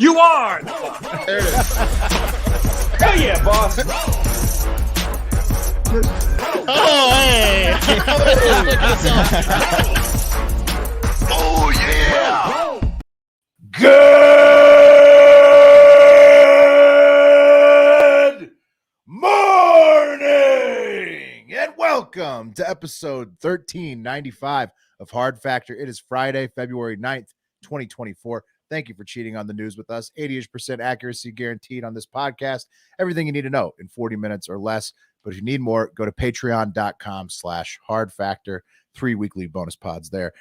You are! There it is. Hell yeah, boss! Oh, hey! Oh, yeah! Good morning and welcome to episode 1395 of Hard Factor. It is Friday, February 9th, 2024. Thank you for cheating on the news with us. 80% accuracy guaranteed on this podcast. Everything you need to know in 40 minutes or less. But if you need more, go to patreon.com/hard factor. 3 weekly bonus pods there.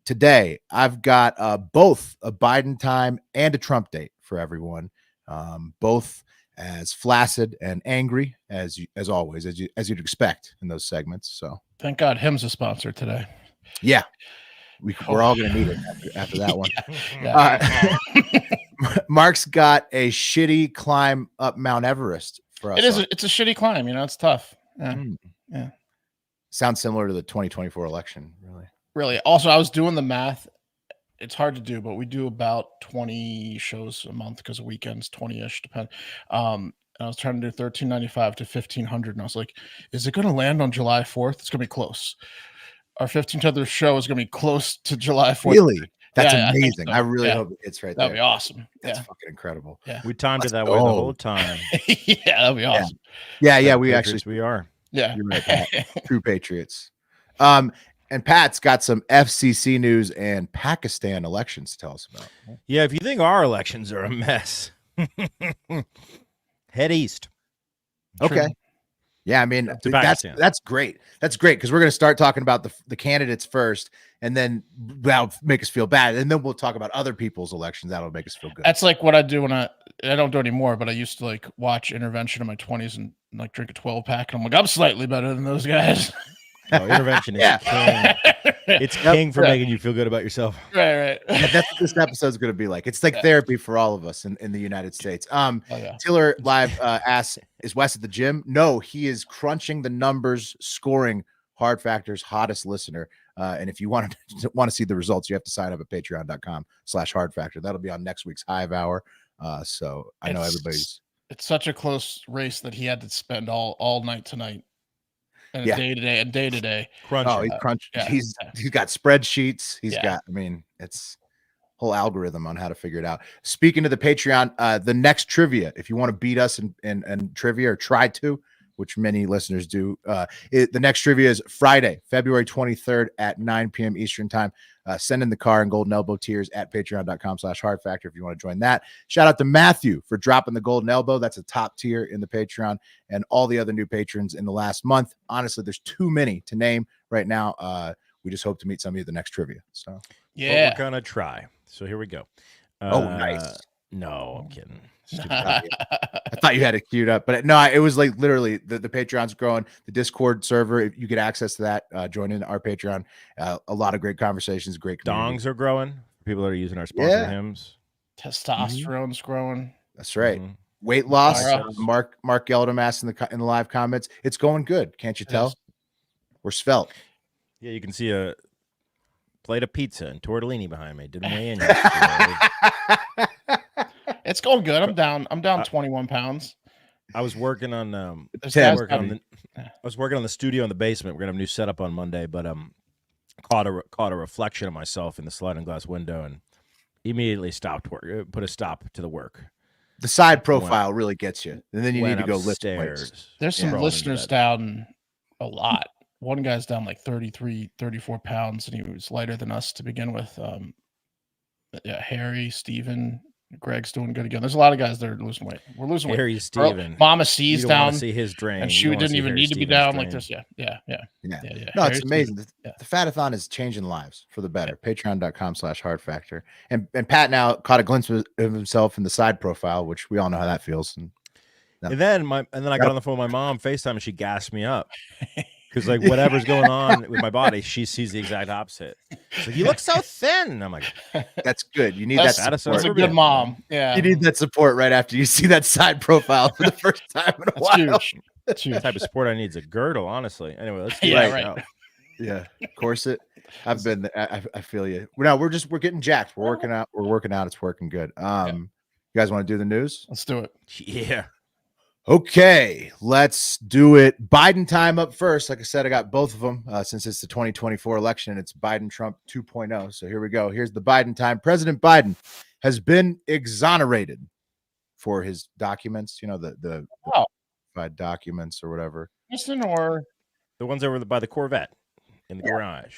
Today, I've got both a Biden time and a Trump date for everyone. Both as flaccid and angry as always, as you'd expect in those segments. So thank God him's a sponsor today. Yeah, we're all going to need it after that one. Yeah. Mark's got a shitty climb up Mount Everest for us. It's a shitty climb. It's tough. Yeah. Yeah. Sounds similar to the 2024 election, Really. Also, I was doing the math. It's hard to do, but we do about 20 shows a month because of weekends, 20-ish, depend. I was trying to do 1395 to 1500, and I was like, is it going to land on July 4th? It's going to be close. Our 1500th show is going to be close to July 4th. Really? That's Yeah, amazing. so. I really hope it's right That'd there. be awesome. That's fucking incredible. Yeah. We timed it that way the whole time. Yeah, that'd be awesome. Yeah, we Patriots actually are. Yeah. You're right, Pat. True Patriots. And Pat's got some FCC news and Pakistan elections to tell us about. Yeah, if you think our elections are a mess, head east. Okay. True. Yeah, I mean, To that's Pakistan. great. That's great because we're going to start talking about the candidates first, and then that'll make us feel bad, and then we'll talk about other people's elections. That'll make us feel good. That's like what I do when I don't do it anymore, but I used to like watch Intervention in my 20s and like drink a 12-pack, and I'm like, I'm slightly better than those guys. Oh, intervention is king. It's king for making you feel good about yourself. Right. Yeah, that's what this episode's going to be like. It's like therapy for all of us in the United States. Yeah. Tiller Live asks, is Wes at the gym? No, he is crunching the numbers, scoring Hard Factor's hottest listener. And if you want to see the results, you have to sign up at patreon.com/hard factor. That'll be on next week's Hive Hour. So I know everybody's. It's such a close race that he had to spend all night tonight. And Yeah. day to day. Crunch. Oh, he's crunched. Yeah. He's got spreadsheets. He's Yeah. got, I mean, it's whole algorithm on how to figure it out. Speaking of the Patreon, the next trivia, if you want to beat us in trivia or try to, which many listeners do, the next trivia is Friday, February 23rd at 9 p.m. Eastern time. Send in the car and golden elbow tiers at patreon.com/hard factor if you want to join that. Shout out to Matthew for dropping the golden elbow. That's a top tier in the Patreon, and all the other new patrons in the last month. Honestly, there's too many to name right now. We just hope to meet some of you at the next trivia. So Yeah. But we're gonna try. So here we go. Nice. No, I'm kidding. Stupid. I thought you had it queued up, but no, it was like literally the Patreon's growing. The Discord server, if you get access to that, join in our Patreon. A lot of great conversations, great community. Dongs are growing. People that are using our sponsor hymns. Testosterone's growing. That's right. Mhm. Weight loss. Fire up. Mark Geldem asked in the live comments. It's going good. Can't you tell? Yes. We're svelte. Yeah, you can see a plate of pizza and tortellini behind me. Didn't weigh in yesterday. It's going good. I'm down 21 pounds. I was working on There's Ted, guys working down- on I was working on the studio in the basement. We're gonna have a new setup on Monday, but caught a reflection of myself in the sliding glass window and immediately stopped work. Put a stop to the work. The side profile really gets you, and then you need Went to go lift upstairs. weights. There's some Crawled into listeners bed. down a lot. One guy's down like 33, 34 pounds, and he was lighter than us to begin with. Harry, Steven, Greg's doing good again. There's a lot of guys that are losing weight. We're losing weight. Harry Steven. Mama You C's don't wanna down, see his drain. and You she don't wanna didn't see even Harry need to be Stevens' down like drain. this. Yeah. No, Harry it's amazing. Stevens, yeah. The Fat-a-thon is changing lives for the better. Patreon.com/hard factor. And Pat now caught a glimpse of himself in the side profile, which we all know how that feels. And And then I got on the phone with my mom, FaceTime, and she gassed me up. Because like whatever's going on with my body, she sees the exact opposite. She's like, you look so thin. I'm like, that's good. You need That's, that That's support. that's a Never good been. mom. Yeah. You need that support right after you see that side profile for the first time in a That's while. huge. That's the huge. type of support I need is a girdle, honestly. Anyway, let's do Yeah, it right. now. Yeah, corset. I've been. I feel you. No, we're getting jacked. We're working out. We're working out. It's working good. You guys want to do the news? Let's do it. Yeah. Okay, let's do it. Biden time up first. Like I said, I got both of them since it's the 2024 election. It's Biden Trump 2.0. So here we go. Here's the Biden time. President Biden has been exonerated for his documents. You know, the documents or whatever. Listen, or The ones over by the Corvette in the garage.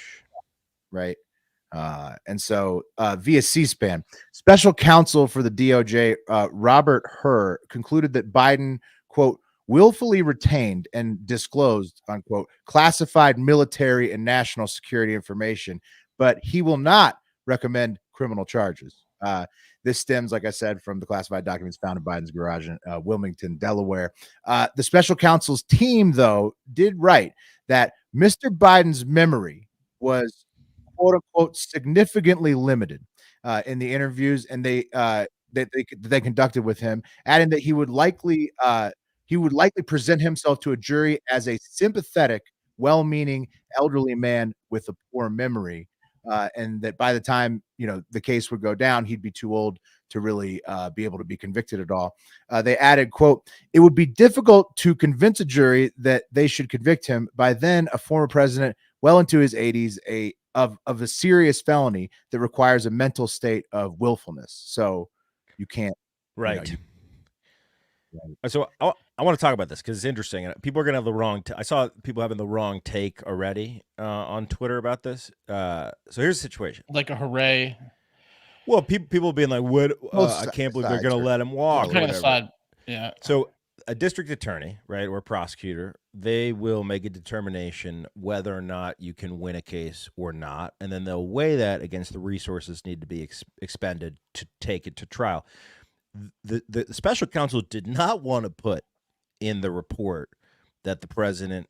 Right. And so via C-SPAN, special counsel for the DOJ, Robert Hur, concluded that Biden, quote, willfully retained and disclosed, unquote, classified military and national security information, but he will not recommend criminal charges. This stems, like I said, from the classified documents found in Biden's garage in Wilmington, Delaware. The special counsel's team, though, did write that Mr. Biden's memory was, quote unquote, significantly limited in the interviews, and they conducted with him, adding that he would likely present himself to a jury as a sympathetic, well-meaning elderly man with a poor memory, and that by the time the case would go down, he'd be too old to really be able to be convicted at all. They added, quote, it would be difficult to convince a jury that they should convict him, by then a former president well into his 80s, of a serious felony that requires a mental state of willfulness. So you can't. Right. So I want to talk about this because it's interesting. People are going to have the wrong. I saw people having the wrong take already on Twitter about this. So here's the situation. like a hooray. Well, people being like, "What? I can't believe they're going to let him walk." Kind of the side. Yeah. So a district attorney, right, or a prosecutor, they will make a determination whether or not you can win a case or not, and then they'll weigh that against the resources need to be expended to take it to trial. The special counsel did not want to put in the report that the president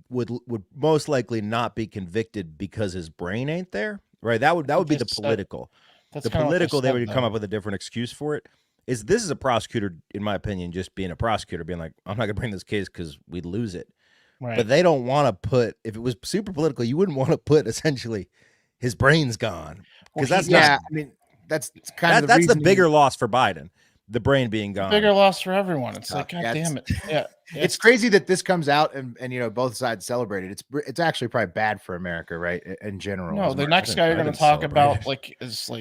would most likely not be convicted because his brain ain't there, right? That would be the political. The political, they would come up with a different excuse for it. This is a prosecutor, in my opinion, just being a prosecutor, being like, I'm not going to bring this case because we'd lose it. Right. But they don't want to put, if it was super political, you wouldn't want to put essentially his brain's gone. Because that's the bigger loss for Biden, the brain being gone. Bigger loss for everyone. It's like, God damn it. Yeah. It's crazy that this comes out and both sides celebrate it. It's actually probably bad for America, right? In general. No, the next guy you're going to talk about is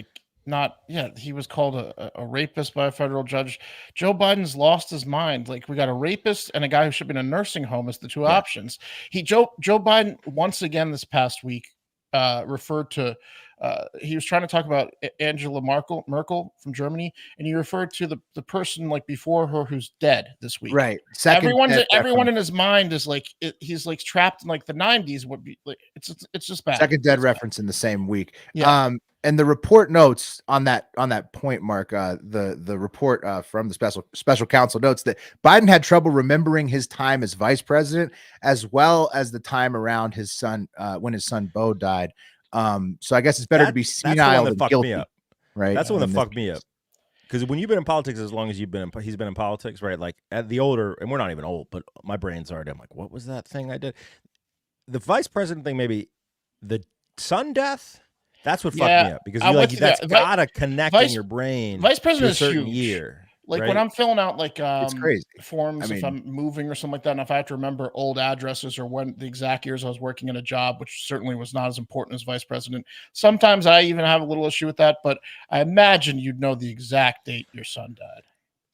not, he was called a rapist by a federal judge. Joe Biden's lost his mind. Like, we got a rapist and a guy who should be in a nursing home as the two options. Joe Biden, once again this past week, referred to, he was trying to talk about Angela Merkel from Germany, and he referred to the person like before her who's dead this week. Right. Everyone in his mind is like he's like trapped in like the 90s. Would be like it's just bad. Second dead reference in the same week. Yeah. And the report notes on that point, Mark, the report from the special counsel notes that Biden had trouble remembering his time as vice president, as well as the time around his son when his son Beau died. So I guess it's better to be senile than guilty, right? That's the one that fucked me up. Because when you've been in politics as long as he's been in politics, right? Like at the older, and we're not even old, but my brain's already. I'm like, what was that thing I did? The vice president thing, maybe the son death. That's what fucked me up because you're like, that's gotta connect in your brain. Vice president is a certain huge. Year. Like right? when I'm filling out like it's crazy. forms, if I'm moving or something like that, and if I have to remember old addresses or when the exact years I was working in a job, which certainly was not as important as vice president. Sometimes I even have a little issue with that, but I imagine you'd know the exact date your son died.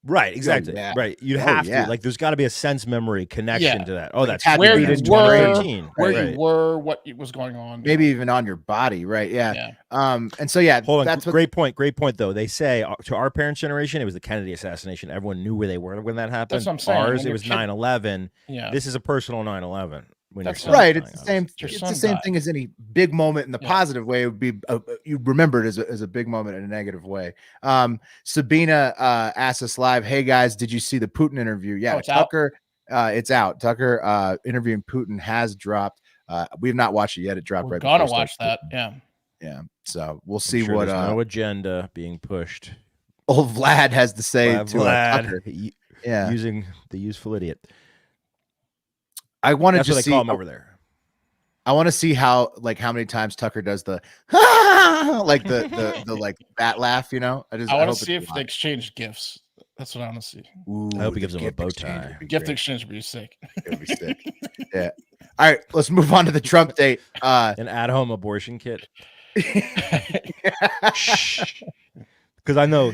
Right, exactly. Yeah. Right. You'd have to. Like, there's got to be a sense memory connection to that. Oh, that's where you were, what was going on. Maybe even on your body, right? Yeah. And so, hold on. That's great point, though. They say to our parents' generation, it was the Kennedy assassination. Everyone knew where they were when that happened. That's what I'm saying. Ours, it was 9/11. Yeah. This is a personal 9/11. That's right. It's the same. It's the same thing as any big moment in the positive way. It would be you remember it as a big moment in a negative way. Sabina asked us live, "Hey guys, did you see the Putin interview?" Yeah, Tucker. It's out. Tucker interviewing Putin has dropped. We have not watched it yet. It dropped We're right. Gonna watch that. Yeah. So we'll see what. There's no agenda being pushed. Old Vlad has to say to Tucker. Using the useful idiot. I wanted That's to what see. They call him over there. I want to see how many times Tucker does the like the like bat laugh. You know, I want hope to it's see if live. they exchange gifts. That's what I want to see. Ooh, I hope he the gives him a gift bow exchange tie. would be Gift great. exchange would be sick. It would be sick. Yeah. All right, let's move on to the Trump date. An at-home abortion kit. Because I know,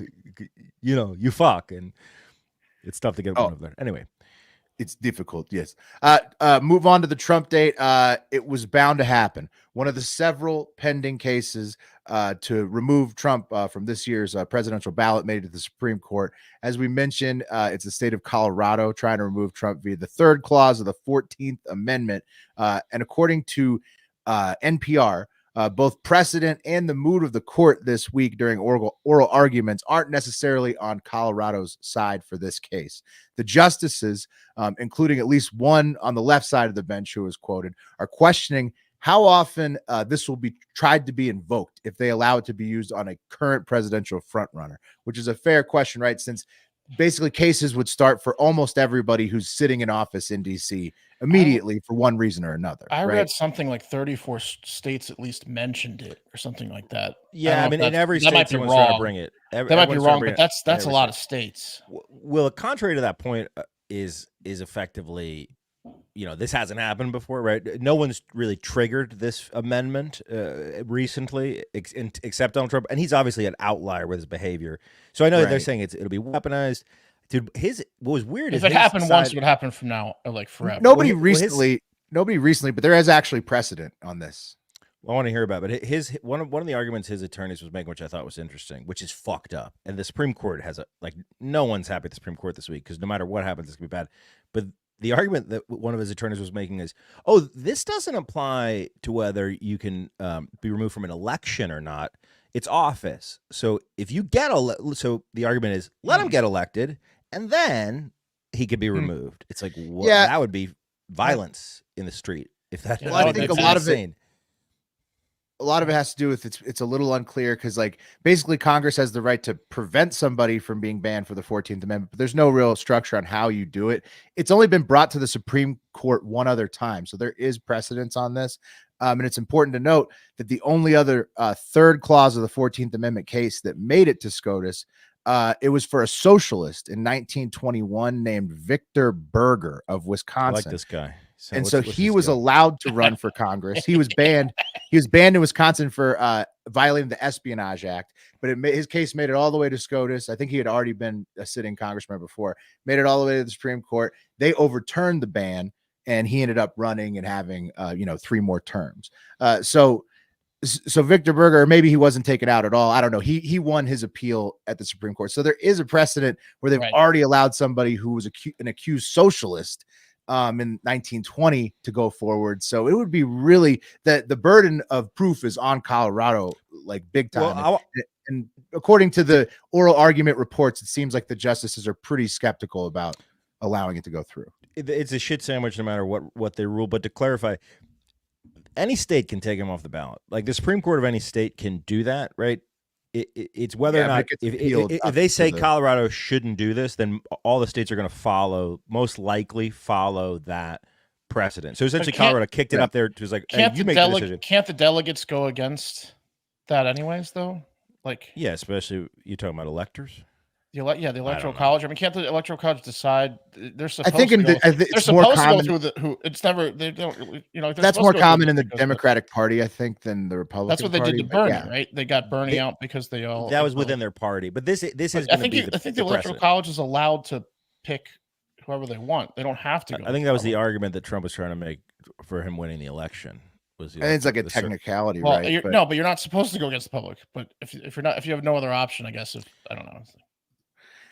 you fuck, and it's tough to get one over there. Anyway, it's difficult. Yes. Move on to the Trump date. It was bound to happen. One of the several pending cases to remove Trump from this year's presidential ballot made it to the Supreme Court. As we mentioned, it's the state of Colorado trying to remove Trump via the third clause of the 14th Amendment. And according to NPR, both precedent and the mood of the court this week during oral arguments aren't necessarily on Colorado's side for this case. The justices, including at least one on the left side of the bench who was quoted, are questioning how often this will be tried to be invoked if they allow it to be used on a current presidential frontrunner, which is a fair question, right? Since basically cases would start for almost everybody who's sitting in office in DC immediately for one reason or another. I right? read something like 34 states at least mentioned it or something like that. yeah, I mean, in every that state, might be someone's trying to wrong. bring it. That might be wrong, but that's a lot of states. Well, contrary to that point, is effectively, this hasn't happened before, right? No one's really triggered this amendment recently, except Donald Trump, and he's obviously an outlier with his behavior. So I know that they're saying it'll be weaponized. Dude, what was weird is if it happened once, it would happen from now, like forever. Nobody recently, but there is actually precedent on this. I want to hear about it. But one of the arguments his attorneys was making, which I thought was interesting, which is fucked up. And the Supreme Court has no one's happy at the Supreme Court this week because no matter what happens, it's gonna be bad. But the argument that one of his attorneys was making is, this doesn't apply to whether you can be removed from an election or not. It's office. So if you get so the argument is let him get elected and then he could be removed. It's like, that would be violence in the street. If that, I think a lot of it has to do with it's a little unclear because basically Congress has the right to prevent somebody from being banned for the 14th Amendment, but there's no real structure on how you do it. It's only been brought to the Supreme Court one other time, so there is precedence on this. And it's important to note that the only other third clause of the 14th Amendment case that made it to SCOTUS, it was for a socialist in 1921 named Victor Berger of Wisconsin. I like this guy. So he was allowed to run for Congress. He was banned. He was banned in Wisconsin for violating the Espionage Act. But his case made it all the way to SCOTUS. I think he had already been a sitting congressman before. Made it all the way to the Supreme Court. They overturned the ban, and he ended up running and having 3 more terms. So Victor Berger, or maybe he wasn't taken out at all. I don't know. He won his appeal at the Supreme Court. So there is a precedent where they've already allowed somebody who was an accused socialist in 1920 to go forward. So it would be really that the burden of proof is on Colorado, big time. Well, and according to the oral argument reports, it seems like the justices are pretty skeptical about allowing it to go through. It's a shit sandwich no matter what they rule. But to clarify, any state can take him off the ballot. The Supreme Court of any state can do that, right? It's whether or not if they say Colorado shouldn't do this, then all the states are going to most likely follow that precedent. So essentially, Colorado kicked it up there. It was like, hey, you make the decision. Can't the delegates go against that anyways, though? Yeah, especially you're talking about electors. The electoral college. I mean, can't the electoral college decide? They're supposed I think to go, it's more common. It's never. They don't. That's more common in the Democratic Party, I think, than the Republican. That's what they did to Bernie, right? They got Bernie out because they all. That was within their party, but this is. I think the electoral college is allowed to pick whoever they want. They don't have to. I think that was the argument that Trump was trying to make for him winning the election. It's like a technicality, well, right? But you're not supposed to go against the public. But if you have no other option, I guess. I don't know.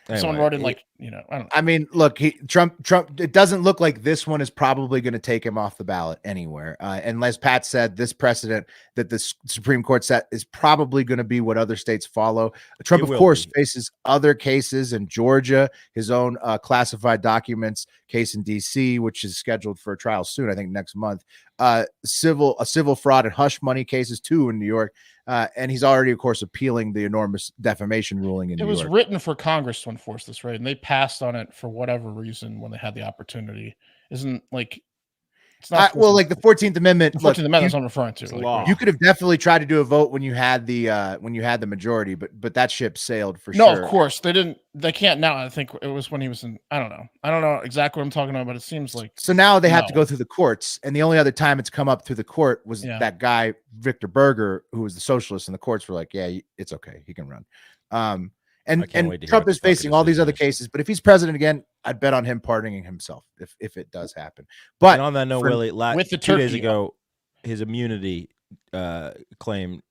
Anyway, someone wrote in I don't know. I mean, look, Trump. It doesn't look like this one is probably going to take him off the ballot anywhere. And as Pat said, this precedent that the Supreme Court set is probably going to be what other states follow. Trump, of course, faces other cases in Georgia, his own classified documents case in D.C., which is scheduled for a trial soon, I think next month. Civil fraud and hush money cases too in New York. And he's already, of course, appealing the enormous defamation ruling in New York. It was written for Congress to enforce this, right? And they passed on it for whatever reason when they had the opportunity. Isn't It's not well, like the 14th Amendment. the Look, 14th Amendment. I'm referring to. It's Like, law. you could have definitely tried to do a vote when you had the majority, but that ship sailed for no, sure. of course they didn't. They can't now. I think it was when he was in. I don't know exactly what I'm talking about, but it seems like So now they have to No. go through the courts, and the only other time it's come up through the court was Yeah. that guy Victor Berger, who was the socialist, and the courts were like, "Yeah, it's okay, he can run." I can't And wait to hear Trump what is the fucking facing all these decision other is. cases, but if he's president again, I'd bet on him pardoning himself if it does happen. But And on that note, for- Willie, with the 2 days turkey- ago, his immunity claim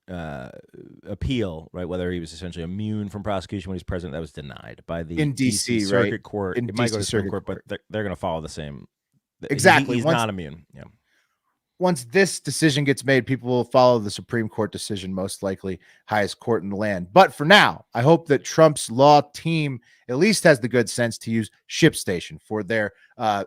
appeal, right? Whether he was essentially immune from prosecution when he's president, that was denied by the In DC, right? Circuit Court. In It might go DC to Supreme Circuit Court, Court. but they're going to follow the same. Exactly. He's Once- not immune. Yeah. once this decision gets made, people will follow the Supreme Court decision, most likely highest court in the land. But for now, I hope that Trump's law team at least has the good sense to use ShipStation for their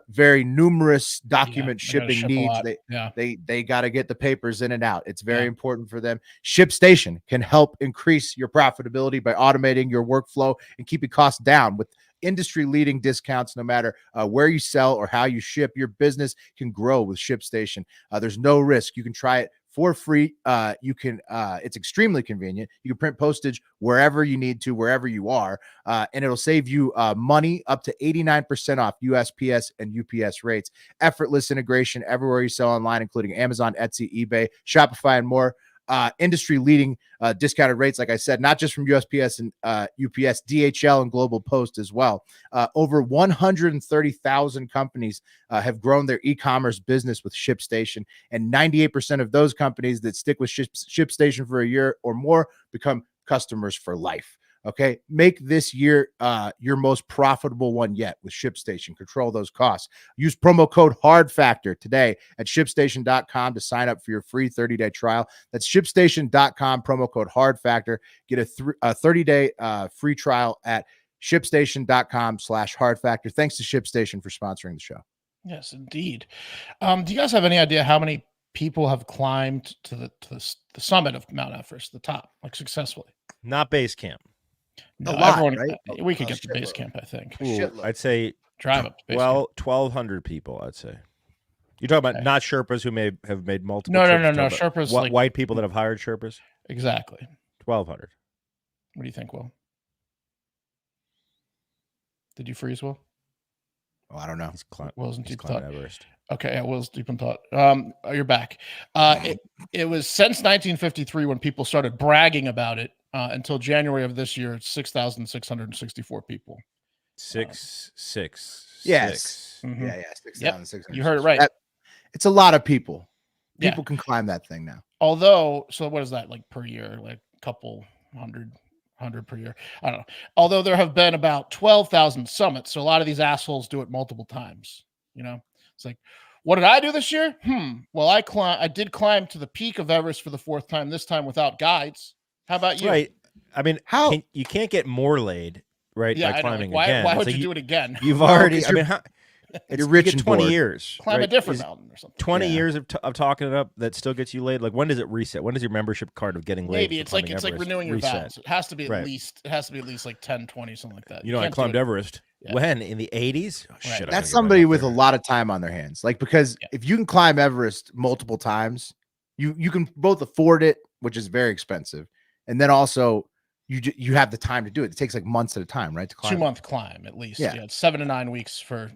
very numerous document they gotta shipping ship a needs. lot. They got to get the papers in and out. It's very Yeah. important for them. ShipStation can help increase your profitability by automating your workflow and keeping costs down with industry leading discounts. No matter where you sell or how you ship, your business can grow with ShipStation. There's no risk. You can try it for free. It's extremely convenient. You can print postage wherever you need to, wherever you are, and it'll save you money up to 89% off USPS and UPS rates. Effortless integration everywhere you sell online, including Amazon, Etsy, eBay, Shopify, and more. Industry leading discounted rates, like I said, not just from USPS and UPS, DHL and Global Post as well. Over 130,000 companies have grown their e-commerce business with ShipStation, and 98% of those companies that stick with ShipStation for a year or more become customers for life. Okay, make this year your most profitable one yet with ShipStation. Control those costs. Use promo code HARDFactor today at ShipStation.com to sign up for your free 30-day trial. That's ShipStation.com, promo code HARDFactor. Get a 30-day free trial at ShipStation.com/HARDFactor. Thanks to ShipStation for sponsoring the show. Yes, indeed. Do you guys have any idea how many people have climbed to the summit of Mount Everest, the top, like successfully? Not base camp. No, lot, right? We could A get to base shitload. camp, I think. A shitload. I'd say Drive up to base camp. 1,200 people. I'd say. You're talking about Okay. not Sherpas who may have made multiple. No, trips, no. you're talking about Sherpas, What like- white people that have hired Sherpas? Exactly. 1,200. What do you think, Will? Did you freeze, Will? Oh, I don't know. He's Will's in he's deep climbing thought. Everest. Okay, yeah, Will's deep in thought. You're back. It was since 1953 when people started bragging about it until January of this year. It's 6,664 people. 666. Yes. Mhm. Yeah. 6,600. You heard it right. It's a lot of people. Yeah. People can climb that thing now. Although, so what is that like per year? Like a couple hundred per year. I don't know. Although there have been about 12,000 summits, so a lot of these assholes do it multiple times. You know, it's like, what did I do this year? Well, I did climb to the peak of Everest for the 4th time. This time without guides. How about you? Right. I mean, How- you can't get more laid, right? Yeah, by I know. climbing Like, again. why It's would like you do it again? You've Well, already. 'cause I mean, how, you're rich you get and 20 bored. years. Climb a right? different Is mountain or something. 20 Yeah. years of talking it up that still gets you laid. Like, when does it reset? When does your membership card of getting laid? Maybe for it's like climbing Everest renewing your reset? vows. It has to be at Right. least like 10, 20, something like that. You know, I can't do climbed it- Everest. Yeah. When? In the 80s? Oh, shit, I gotta That's get back somebody up with a there. lot of time on their hands. Like, because Yeah. if you can climb Everest multiple times, you can both afford it, which is very expensive, and then also you have the time to do it. It takes like months at a time, right? To climb. 2-month climb at least. Yeah. Yeah. It's 7 to 9 weeks for,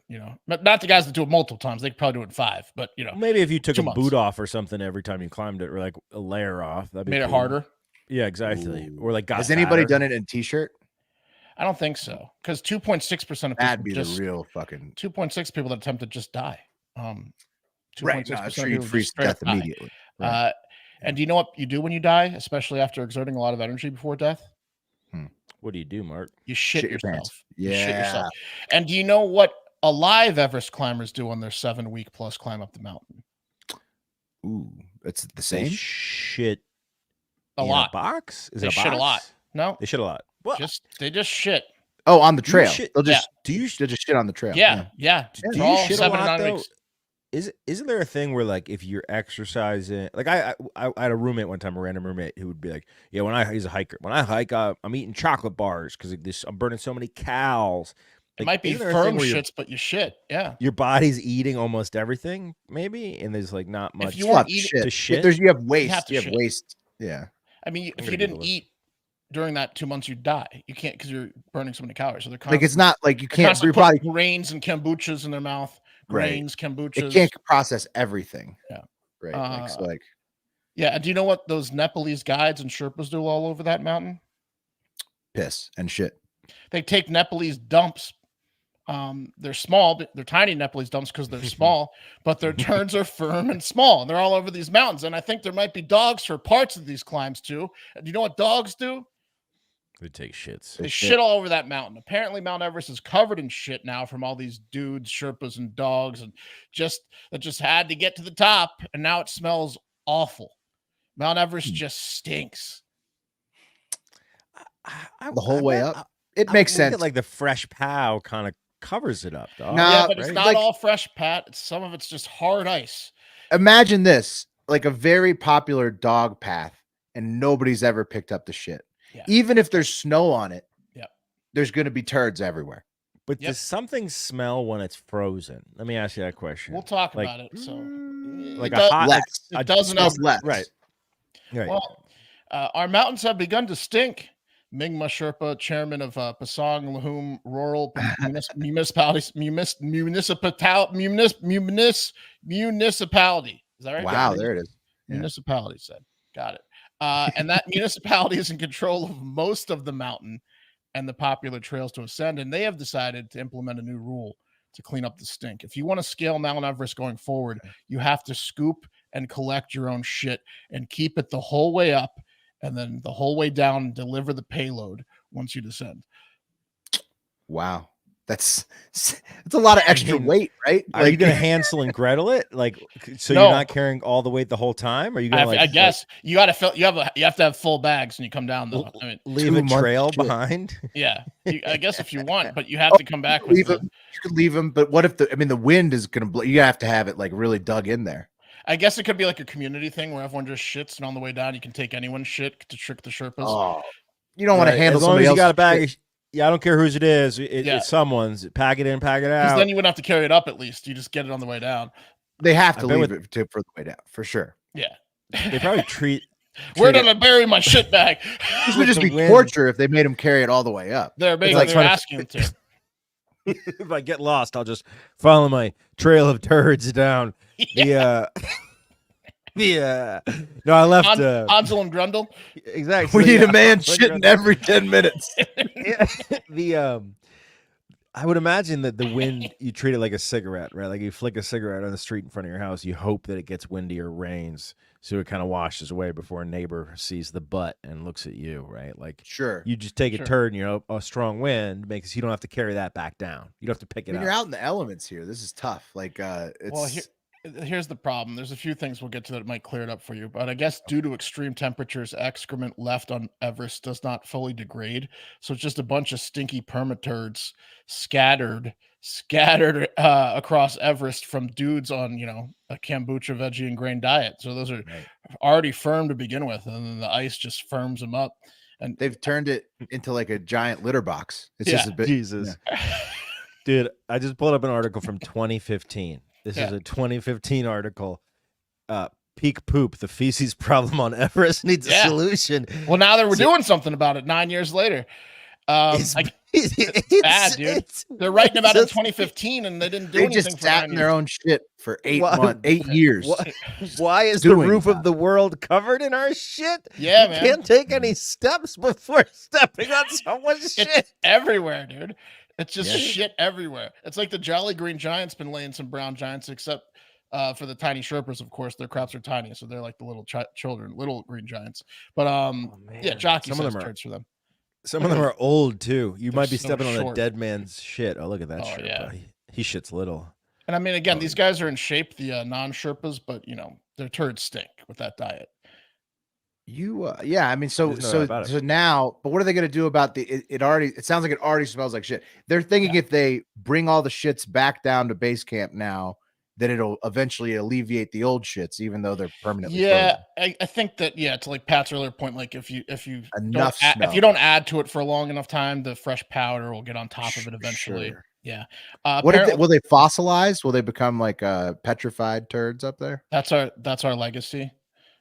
not the guys that do it multiple times. They could probably do it in 5, but Maybe if you took 2 a months. boot off or something every time you climbed it, or like a layer off, that'd be made it cool. harder. Yeah, exactly. Ooh. Or like got Has anybody fatter. done it in t-shirt? I don't think so. Because 2.6% of people That'd be just the real fucking 2.6 people that attempted just die. 2.6% right. No, I'm of sure people you'd just freeze to straight up death die. immediately. Right. And do you know what you do when you die, especially after exerting a lot of energy before death? What do you do, Mark? You shit your pants. yourself. You shit Yeah. yourself. And do you know what alive Everest climbers do on their 7-week plus climb up the mountain? Ooh, it's the They same. shit A in lot. a box? Is They it a shit a box? lot. No, They shit a lot. Well, they just shit. Oh, on the Do you trail. shit- They'll just do you they'll just shit on the trail. Yeah. do For you all shit a 7 to lot 9 though? weeks. Isn't there a thing where like if you're exercising, like I had a roommate one time, a random roommate who would be like, yeah, he's a hiker. When I hike, I'm eating chocolate bars because I'm burning so many calories. It might be isn't there a thing firm where shits, but you shit. Yeah. your body's eating almost everything, maybe, and there's like not much. If you want to Shit. eat, to shit, There's you have waste. have to You have shit. waste. Yeah. I mean, I'm if gonna you didn't Google this. eat during that 2 months, you'd die. You can't because you're burning so many calories. So they're Like it's not like you they're can't. constantly Your body putting grains and kombuchas in their mouth. Right. Grains, kombuchas. it can't process everything. Yeah. Right. Like, so like Yeah. Do you know what those Nepalese guides and Sherpas do all over that mountain? piss and shit. They take Nepalese dumps. They're small, but they're tiny Nepalese dumps because they're small, but their turns are firm and small. And they're all over these mountains. And I think there might be dogs for parts of these climbs too. And do you know what dogs do? They take shits. They shit all over that mountain. Apparently, Mount Everest is covered in shit now from all these dudes, Sherpas, and dogs, and just had to get to the top. And now it smells awful. Mount Everest just stinks. The whole way up. It makes sense. Like the fresh pow kind of covers it up, dog. No, Yeah, but it's right? not Like- all fresh, Pat. Some of it's just hard ice. Imagine this, like a very popular dog path, and nobody's ever picked up the shit. Yeah. Even if there's snow on it, Yep. there's going to be turds everywhere. But Yep. does something smell when it's frozen? Let me ask you that question. We'll talk Like- about it. So, like it a does- hot, Less. it doesn't Smells have less. right? Right. Well, our mountains have begun to stink. Mingma Sherpa, chairman of Pasang Lahum Rural Municipality. Municipality. Is that right? Wow, there it is. Yeah. Municipality said. Got it. And that municipality is in control of most of the mountain and the popular trails to ascend. And they have decided to implement a new rule to clean up the stink. If you want to scale Mount Everest going forward, you have to scoop and collect your own shit and keep it the whole way up and then the whole way down and deliver the payload once you descend. Wow. That's a lot of extra mean, weight, right? Are you gonna Hansel and Gretel it? Like, so No. you're not carrying all the weight the whole time? Are you gonna I guess you got to fill. You have to have full bags when you come down. Though I mean, leave 2 a months trail shit. behind? yeah. I guess if you want, but you have to come back with. leave them. You could leave them, but what if the wind is going to blow? You have to have it like really dug in there. I guess it could be like a community thing where everyone just shits, and on the way down, you can take anyone's shit to trick the Sherpas. Oh, you don't want to Right, handle as long somebody as you else's got a bag. shit. Yeah, I don't care whose it is. Yeah. It's someone's. Pack it in, pack it Because out. then you wouldn't have to carry it up. At least you just get it on the way down. They have to I bet leave with- it for the way down for sure. Yeah. They probably treat. Where treat did I bury my shit bag? This would just the be wind. torture if they made him carry it all the way up. They're like they're trying to- asking them to. If I get lost, I'll just follow my trail of turds down. No, I left. Hansel and Grundle. Exactly. We need a man Like, shitting every 10 minutes. Yeah. I would imagine that the wind, you treat it like a cigarette, right? Like you flick a cigarette on the street in front of your house, you hope that it gets windy or rains, so it kind of washes away before a neighbor sees the butt and looks at you, right? Like Sure. you just take Sure. a turd, and you know, a strong wind makes you don't have to carry that back down. You don't have to pick I it mean, up. you're out in the elements here. This is tough. Like, it's Well, here's the problem. There's a few things we'll get to that might clear it up for you. But I guess due to extreme temperatures, excrement left on Everest does not fully degrade. So it's just a bunch of stinky permaturds scattered across Everest from dudes on, a kombucha, veggie, and grain diet. So those are already firm to begin with. And then the ice just firms them up. And they've turned it into like a giant litter box. It's just a bit. Jesus. Dude, I just pulled up an article from 2015. This is Yeah. a 2015 article. Peak poop, the feces problem on Everest needs a Yeah. solution. well, now they were doing something about it 9 years later. It's bad, dude. They're writing about it in 2015, and they didn't do They anything just for sat 9 in their years. own shit for 8 Why- months, 8 years. Why is the Doing roof that. of the world covered in our shit? Yeah, You man. can't take any steps before stepping on someone's shit. It's everywhere, dude. It's just Yeah. shit everywhere. It's like the Jolly Green Giant's been laying some brown giants, except for the tiny Sherpas, of course. Their crops are tiny, so they're like the little children, little green giants. But yeah, Jockey Some of says them are- turds for them. Some of them are old too. You They're might be so stepping on a short. dead man's shit. Oh, look at that Oh, Sherpa. yeah. He shits little. And I mean, again, these guys are in shape, the non-Sherpas, but their turds stink with that diet. Yeah, I mean, so There's no doubt about it. now, but what are they going to do about it sounds like it already smells like shit. They're thinking if they bring all the shits back down to base camp now, that it'll eventually alleviate the old shits, even though they're permanently Yeah, frozen. I think that to like Pat's earlier point, like if you Enough if you snow. don't add to it for a long enough time, the fresh powder will get on top of it eventually. Sure. Yeah. What if Apparently, will they fossilize? Will they become like petrified turds up there? that's our legacy.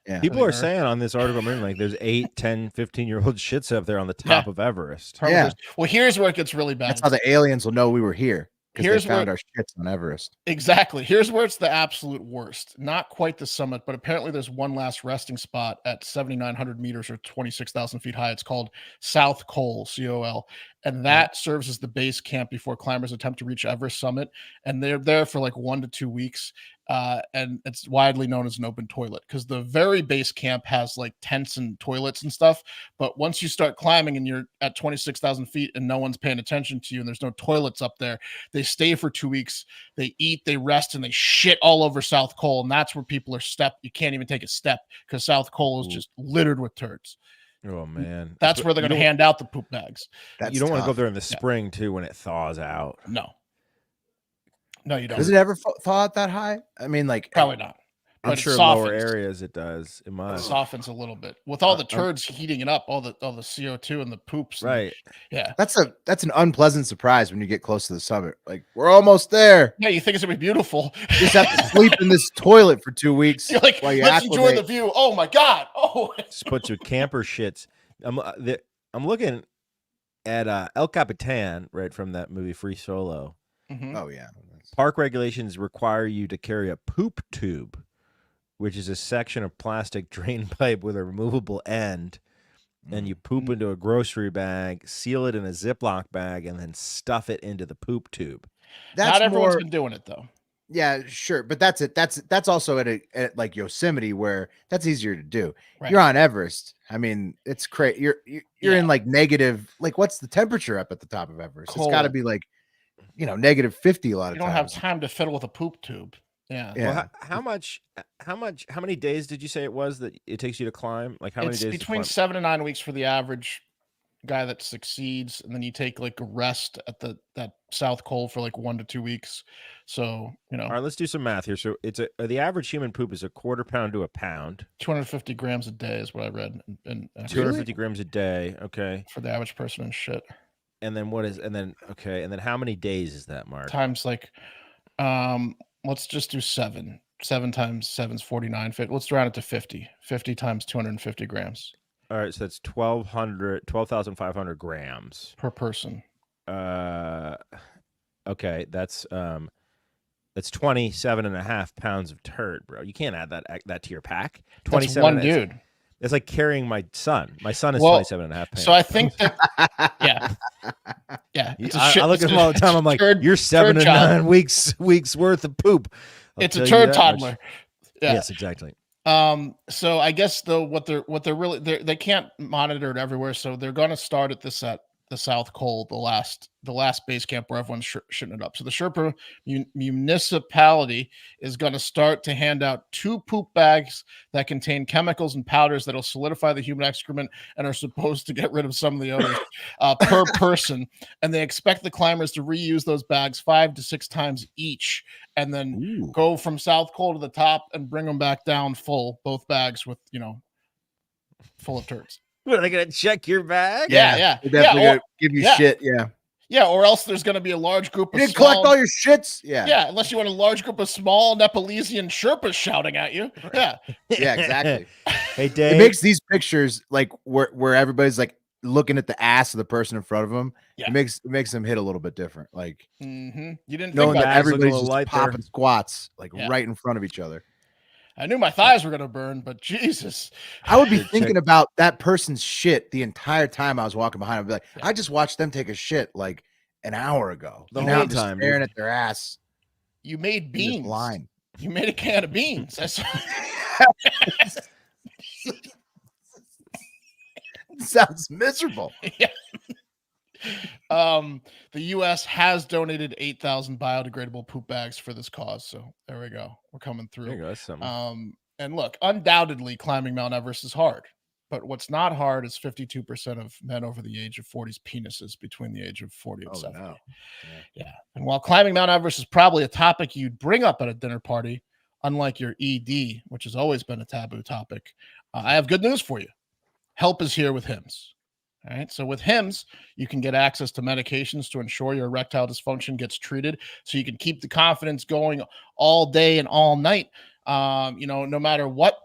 Yeah. People are Earth. saying on this article, like there's 8, 10, 15-year-old shits up there on the top of Everest. Yeah. Well, here's where it gets really bad. That's how the aliens will know we were here, because they found our shits on Everest. Exactly. Here's where it's the absolute worst. Not quite the summit, but apparently there's one last resting spot at 7,900 meters or 26,000 feet high. It's called South Col, COL. And that serves as the base camp before climbers attempt to reach Everest summit. And they're there for like 1 to 2 weeks. And it's widely known as an open toilet because the very base camp has like tents and toilets and stuff. But once you start climbing and you're at 26,000 feet and no one's paying attention to you and there's no toilets up there, they stay for 2 weeks. They eat, they rest, and they shit all over South Col. And that's where people are you can't even take a step because South Col is just littered with turds. Oh man, That's where they're going to hand out the poop bags. You don't want to go there in the spring too when it thaws out. No, you don't. Does it ever thaw out that high? I mean, like probably not. I'm sure lower areas it does. It must. It softens a little bit with all the turds heating it up, all the CO2 and the poops. Right. Yeah. That's an unpleasant surprise when you get close to the summit. Like, we're almost there. Yeah, you think it's gonna be beautiful. You just have to sleep in this toilet for 2 weeks. You're like, while you let's enjoy the view. Oh my god. Oh. Just put your camper shits. I'm looking at El Capitan, right, from that movie Free Solo. Mm-hmm. Oh yeah. Park regulations require you to carry a poop tube, which is a section of plastic drain pipe with a removable end, and you poop into a grocery bag, seal it in a Ziploc bag, and then stuff it into the poop tube. Not everyone's been doing it though. Yeah, sure, but that's it. That's also at like Yosemite, where that's easier to do. Right. You're on Everest. I mean, it's crazy. You're in like negative. Like, what's the temperature up at the top of Everest? Cold. It's got to be like, negative 50 a lot of times. You don't have time to fiddle with a poop tube. Yeah. Well, how many days did you say it was that it takes you to climb? Like how many days? Between 7 to 9 weeks for the average guy that succeeds, and then you take like a rest at that South Col for like 1 to 2 weeks. So All right, let's do some math here. So it's the average human poop is a quarter pound to a pound. 250 grams a day is what I read. And 250 grams a day. Okay. For the average person and shit. And then and then how many days is that, Mark? Times like, let's just do 7. 7 times 7 is 49. Let's round it to 50. 50 times 250 grams. All right, so that's 12,500 grams per person. Okay, that's 27.5 pounds of turd, bro. You can't add that to your pack. 27. That's one dude. It's like carrying my son. My son is 27.5 pounds. So I think that, yeah. I look at him all the time. I'm like, you're 7 to 9 weeks worth of poop. It's a turd toddler. Yeah. Yes, exactly. So I guess though what they're really they can't monitor it everywhere, so they're going to start at the South Col, the last base camp where everyone's shitting it up. So the Sherpa municipality is going to start to hand out 2 poop bags that contain chemicals and powders that'll solidify the human excrement and are supposed to get rid of some of the odors per person. And they expect the climbers to reuse those bags 5 to 6 times each, and then go from South Col to the top and bring them back down full, both bags with full of turds. What, are they gonna check your bag? Yeah. They're definitely gonna give you shit. Yeah, or else there's going to be a large group of you didn't collect all your shits. Yeah, unless you want a large group of small Nepalesian Sherpas shouting at you. Yeah, exactly. Hey, Dave, it makes these pictures like where everybody's like looking at the ass of the person in front of them. Yeah. It makes them hit a little bit different. Like, you didn't knowing think that everybody's just popping squats like right in front of each other. I knew my thighs were going to burn, but Jesus. I would be thinking about that person's shit the entire time I was walking behind. I'd be like, I just watched them take a shit like an hour ago. The whole time, staring at their ass. You made beans. You made a can of beans. Sounds miserable. Yeah. The U.S. has donated 8,000 biodegradable poop bags for this cause. So there we go. We're coming through. There you go. That's something. And look, undoubtedly, climbing Mount Everest is hard. But what's not hard is 52% of men over the age of 40's penises between the age of 40 and 70. No. Yeah. And while climbing Mount Everest is probably a topic you'd bring up at a dinner party, unlike your ED, which has always been a taboo topic, I have good news for you. Help is here with HIMS. All right. So with HIMS, you can get access to medications to ensure your erectile dysfunction gets treated so you can keep the confidence going all day and all night, no matter what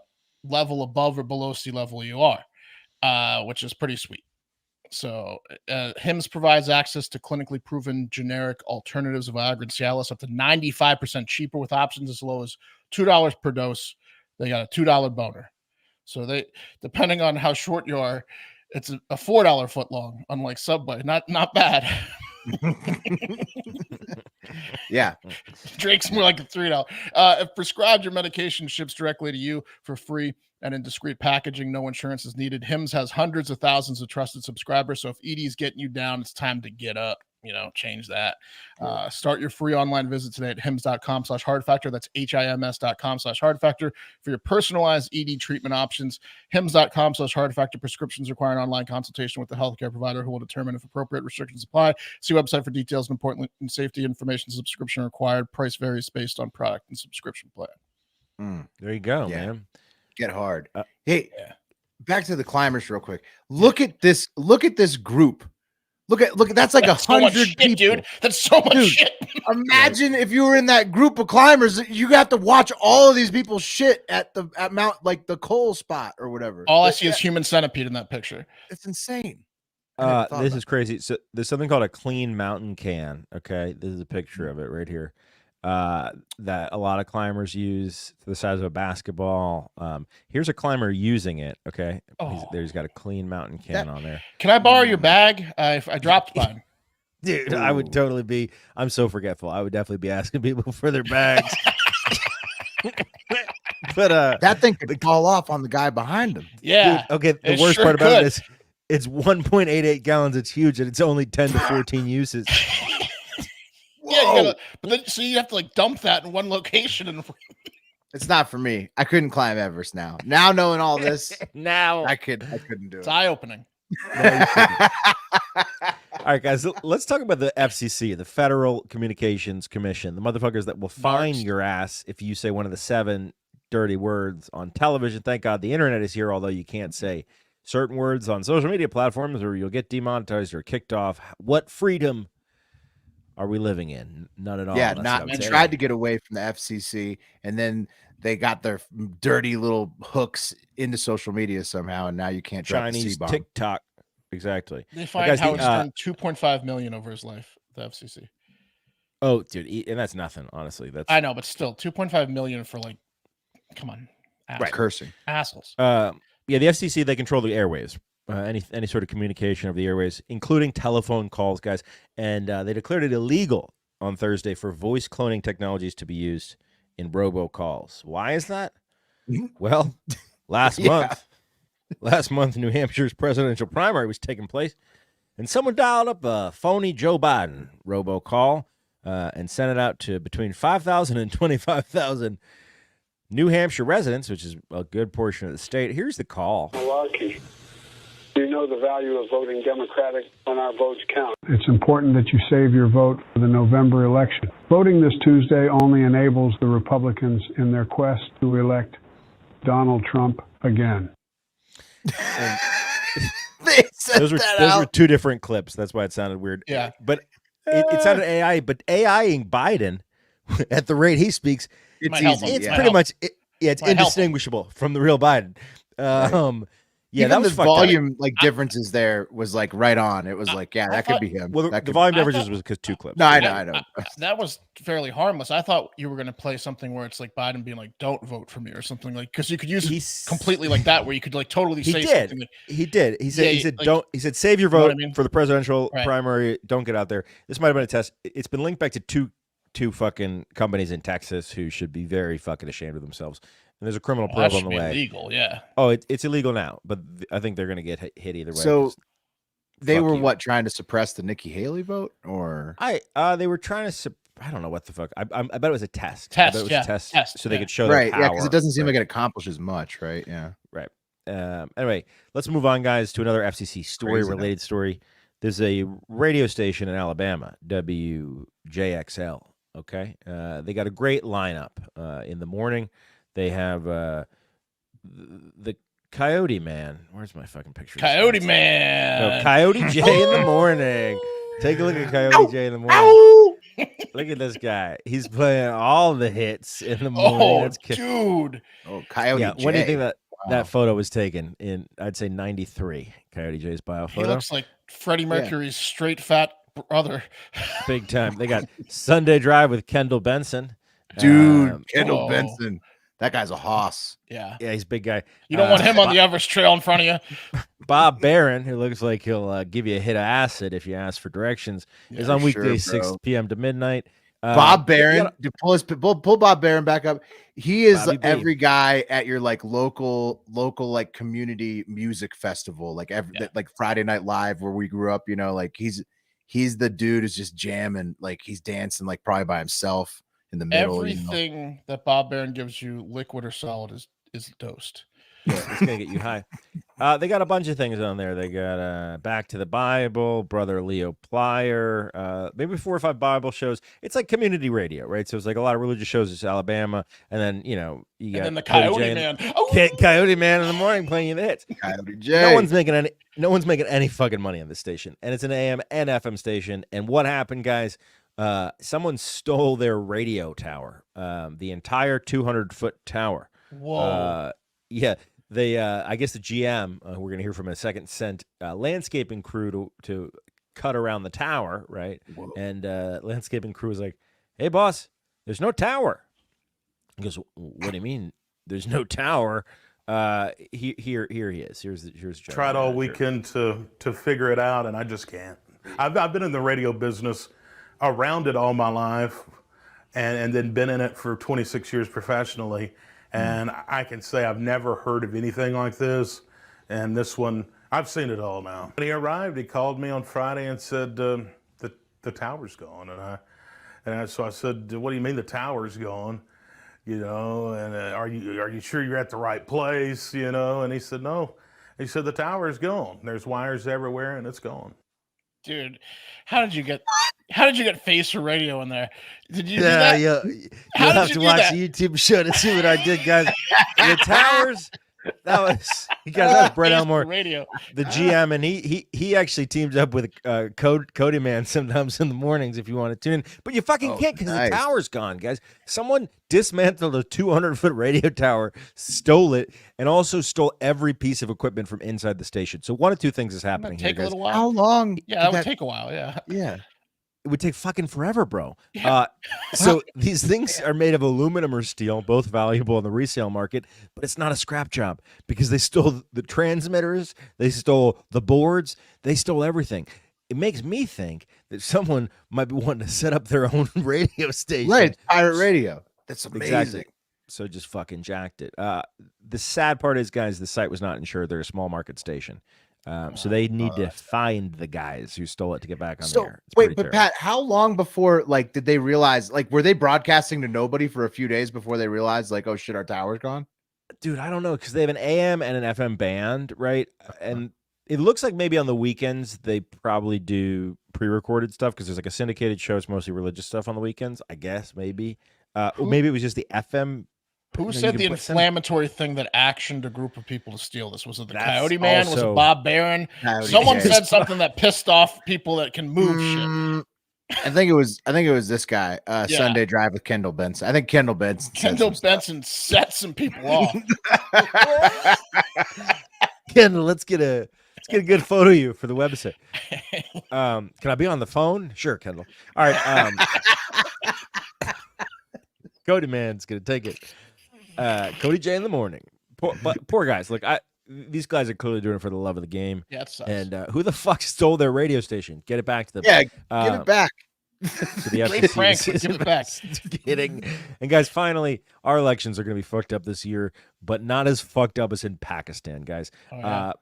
level above or below sea level you are, which is pretty sweet. So HIMS provides access to clinically proven generic alternatives of Viagra and Cialis up to 95% cheaper with options as low as $2 per dose. They got a $2 boner. So they, depending on how short you are, it's a $4 foot long, unlike Subway. Not bad. Yeah. Drake's more like a $3. If prescribed, your medication ships directly to you for free and in discreet packaging. No insurance is needed. HIMS has hundreds of thousands of trusted subscribers. So if ED is getting you down, it's time to get up. Change that. Start your free online visit today at hims.com/hardfactor. That's HIMS.com/hardfactor for your personalized ED treatment options. hims.com/hardfactor. Prescriptions require an online consultation with the healthcare provider who will determine if appropriate restrictions apply. See website for details and important safety information. Subscription required. Price varies based on product and subscription plan. There you go, Yeah. man. Get hard. Hey, back to the climbers real quick. Look at this group. Look at that's like 100 people, dude. That's so much shit. Imagine if you were in that group of climbers, you have to watch all of these people shit at Mount, like the coal spot or whatever. All I see is human centipede in that picture. It's insane. This is crazy. So there's something called a clean mountain can. Okay, this is a picture of it right here. That a lot of climbers use to the size of a basketball. Here's a climber using it. Okay, he's got a clean mountain can on there. Can I borrow your bag? If I dropped mine, dude, I would totally be. I'm so forgetful. I would definitely be asking people for their bags. But that thing could fall off on the guy behind him. Yeah. Dude, okay. The worst part about it is it's 1.88 gallons. It's huge, and it's only 10 to 14 uses. Yeah, so you have to like dump that in one location, and it's not for me. I couldn't climb Everest now. Now knowing all this, I couldn't do it. It's eye opening. All right, guys, let's talk about the FCC, the Federal Communications Commission, the motherfuckers that will fine your ass if you say one of the 7 dirty words on television. Thank God the internet is here, although you can't say certain words on social media platforms or you'll get demonetized or kicked off. What freedom are we living in? None at all. Yeah, they tried to get away from the FCC, and then they got their dirty little hooks into social media somehow, and now you can't drop the C-bomb. TikTok. Exactly. They find Howard Stern $2.5 million over his life, the FCC. Oh, dude, and that's nothing, honestly. I know, but still, $2.5 million for like, come on, right? Cursing assholes. Yeah, the FCC, they control the airwaves. Any sort of communication over the airways, including telephone calls, guys. And they declared it illegal on Thursday for voice cloning technologies to be used in robocalls. Why is that? Well, last month, New Hampshire's presidential primary was taking place, and someone dialed up a phony Joe Biden robocall and sent it out to between 5,000 and 25,000 New Hampshire residents, which is a good portion of the state. Here's the call. Malarkey. You know the value of voting Democratic when our votes count. It's important that you save your vote for the November election. Voting this Tuesday only enables the Republicans in their quest to elect Donald Trump again. Those were 2 different clips. That's why it sounded weird. Yeah. But it sounded AI, but AIing Biden at the rate he speaks, it's pretty much it's indistinguishable from the real Biden. Yeah, even that was the volume differences there was like right on. It was like, that could be him. Well, the volume differences was because 2 clips. No, I know. That was fairly harmless. I thought you were going to play something where it's like Biden being like, "Don't vote for me" or something like, because you could use it completely like that, where you could like totally say something. Like, he did. He said, "Don't." He said, "Save your vote for the presidential primary. Don't get out there." This might have been a test. It's been linked back to two fucking companies in Texas who should be very fucking ashamed of themselves. And there's a criminal probe on the way. Illegal, yeah. Oh, it's illegal now, but I think they're going to get hit either way. So they were trying to suppress the Nikki Haley vote, or they were trying to. I don't know what the fuck. I bet it was a test. Test, a test so they could show their power. Yeah, because it doesn't seem like it accomplishes much, right? Yeah, right. Anyway, let's move on, guys, to another FCC story, related story. There's a radio station in Alabama, WJXL. Okay, they got a great lineup in the morning. They have the Coyote Man. Where's my fucking picture? Coyote Man. No, Coyote J in the morning. Take a look at Coyote J in the morning. Look at this guy. He's playing all the hits in the morning. Dude. Oh, Coyote J. When do you think that photo was taken? In, I'd say, 93. Coyote J's bio photo. He looks like Freddie Mercury's straight fat brother. Big time. They got Sunday Drive with Kendall Benson. Dude, Kendall Benson. That guy's a hoss. Yeah. Yeah, he's a big guy. You don't want him on the Everest Trail in front of you. Bob Barron, who looks like he'll give you a hit of acid if you ask for directions, is on weekdays 6 p.m. to midnight. Bob Barron, pull Bob Barron back up. He is every guy at your like local like community music festival, like like Friday Night Live where we grew up. You know, like he's the dude who's just jamming, like he's dancing like probably by himself in the middle. Everything that Bob Barron gives you, liquid or solid, is dosed. Yeah, it's gonna get you high. They got a bunch of things on there. They got Back to the Bible, Brother Leo Plyer, maybe 4 or 5 Bible shows. It's like community radio, right? So it's like a lot of religious shows. It's Alabama, and then you got the Coyote Man. Coyote Man in the morning playing you the hits. Coyote J. No one's making any fucking money on this station, and it's an AM and FM station. And what happened, guys? Someone stole their radio tower, the entire 200-foot tower. Whoa. Yeah. They, I guess the GM, we're going to hear from in a second, sent landscaping crew to cut around the tower, right? Whoa. And landscaping crew was like, "Hey, boss, there's no tower." He goes, "What do you mean there's no tower?" Here he is. Here's the tried all weekend to figure it out, and I just can't. I've been in the radio business, around it all my life, and then been in it for 26 years professionally. And I can say I've never heard of anything like this. And this one, I've seen it all now. When he arrived, he called me on Friday and said, the tower's gone. So I said, "What do you mean the tower's gone? You know, and are you sure you're at the right place? You know?" And he said, "No." He said, "The tower's gone. There's wires everywhere and it's gone." Dude, how did you get Face for Radio in there? Did you do that? Yeah. You'll have to watch the YouTube show to see what I did, guys. The towers, that was Brett Elmore, Radio. the GM, and he actually teams up with Cody Man sometimes in the mornings if you want to tune in. But you fucking can't because the tower's gone, guys. Someone dismantled a 200-foot radio tower, stole it, and also stole every piece of equipment from inside the station. So one of two things is happening here, Take a guys. little while. How long? Yeah, that would take a while. Yeah. Yeah. It would take fucking forever, bro. So these things are made of aluminum or steel, both valuable in the resale market, but it's not a scrap job because they stole the transmitters, they stole the boards, they stole everything. It makes me think that someone might be wanting to set up their own radio station. Right, it's pirate radio. That's amazing. Exactly. So just fucking jacked it. The sad part is, guys, the site was not insured. They're a small market station. So they need to find the guys who stole it to get back on the air. Wait, but Pat, how long before, like, did they realize, like, were they broadcasting to nobody for a few days before they realized, like, oh shit, our tower's gone? Dude, I don't know, because they have an AM and an FM band, right? And it looks like maybe on the weekends they probably do pre-recorded stuff because there's like a syndicated show. It's mostly religious stuff on the weekends, I guess, maybe. Or maybe it was just the FM. Who said the inflammatory thing that actioned a group of people to steal this? Was it the Coyote Man? Was it Bob Barron? Someone said something that pissed off people that can move shit. I think it was this guy. Sunday Drive with Kendall Benson. I think Kendall Benson set some people off. Kendall, let's get a good photo of you for the website. Can I be on the phone? Sure, Kendall. All right. Cody Man's gonna take it. Cody J in the morning. Poor guys. Look, these guys are clearly doing it for the love of the game. Yeah, it sucks. And who the fuck stole their radio station? Get it back to them. Yeah, get it back. To the Great prank. Give it back. Kidding. And guys, finally, our elections are going to be fucked up this year, but not as fucked up as in Pakistan, guys.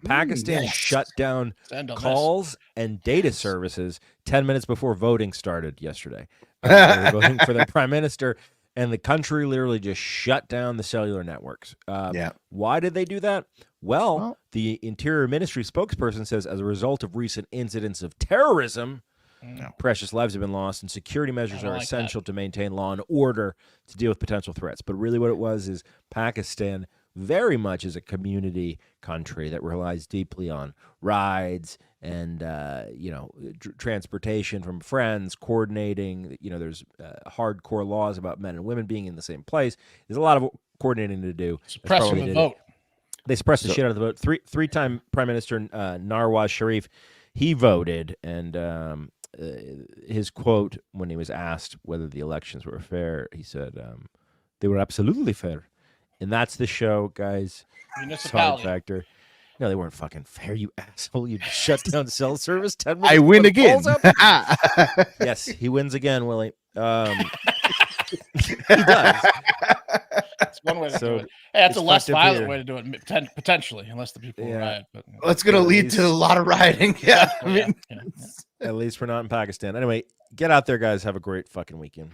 Pakistan shut down calls and data services 10 minutes before voting started yesterday. They were voting for their prime minister. and the country literally just shut down the cellular networks. Yeah. Why did they do that? Well, the Interior Ministry spokesperson says as a result of recent incidents of terrorism, precious lives have been lost, and security measures are essential to maintain law and order to deal with potential threats. But really what it was is Pakistan very much is a community country that relies deeply on rides and, transportation from friends, coordinating. There's hardcore laws about men and women being in the same place. There's a lot of coordinating to do. Suppressing the vote. They suppressed the shit out of the vote. Three-time Prime Minister Nawaz Sharif, he voted, and his quote when he was asked whether the elections were fair, he said, they were absolutely fair. And that's the show, guys. Municipality. Hard Factor. No, they weren't fucking fair, you asshole. You shut down cell service 10 minutes I win again. Yes, he wins again, Willie. He does. That's one way to do it. Hey, that's a less violent way to do it, potentially, unless the people riot. But, Well, it's going to lead to a lot of rioting. Yeah. At least we're not in Pakistan. Anyway, get out there, guys. Have a great fucking weekend.